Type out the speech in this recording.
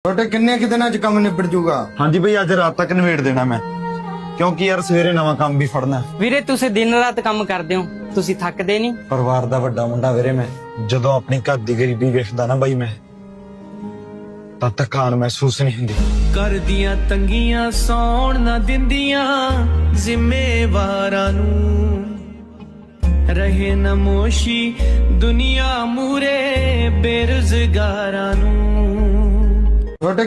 ਤੁਹਾਡੇ ਕਿੰਨੇ ਕਿ ਦਿਨਾਂ ਚ ਕੰਮ ਨਿਬੜ ਜੂਗਾ? ਹਾਂਜੀ ਬਈ ਅੱਜ ਰਾਤ ਤੱਕ ਨਿਬੇੜ ਦੇਣਾ ਮੈਂ, ਕਿਉਂਕਿ ਯਾਰ ਸਵੇਰੇ ਨਵਾਂ ਕੰਮ ਵੀ ਫੜਨਾ। ਵੀਰੇ ਤੁਸੀਂ ਦਿਨ ਰਾਤ ਕੰਮ ਕਰਦੇ ਹੋ, ਤੁਸੀਂ ਥੱਕਦੇ ਨਹੀਂ? ਪਰਿਵਾਰ ਦਾ ਵੱਡਾ ਮੁੰਡਾ ਵੀਰੇ ਮੈਂ, ਜਦੋਂ ਆਪਣੀ ਘਰ ਦੀ ਗਰੀਬੀ ਵੇਖਦਾ ਨਾ ਬਾਈ ਮੈਂ, ਤਾਂ ਥਕਾਨ ਮਹਿਸੂਸ ਨਹੀਂ ਹੁੰਦੀ। ਕਰਦੀਆਂ ਤੰਗੀਆਂ ਸੌਣ ਨਾ ਦਿੰਦੀਆਂ ਜ਼ਿੰਮੇਵਾਰਾਂ ਨੂੰ, ਰਹੇ ਨਮੋਸ਼ੀ ਦੁਨੀਆ ਮੂਰੇ ਬੇਰੁਜ਼ਗਾਰਾਂ ਨੂੰ। ਤੁਹਾਡੇ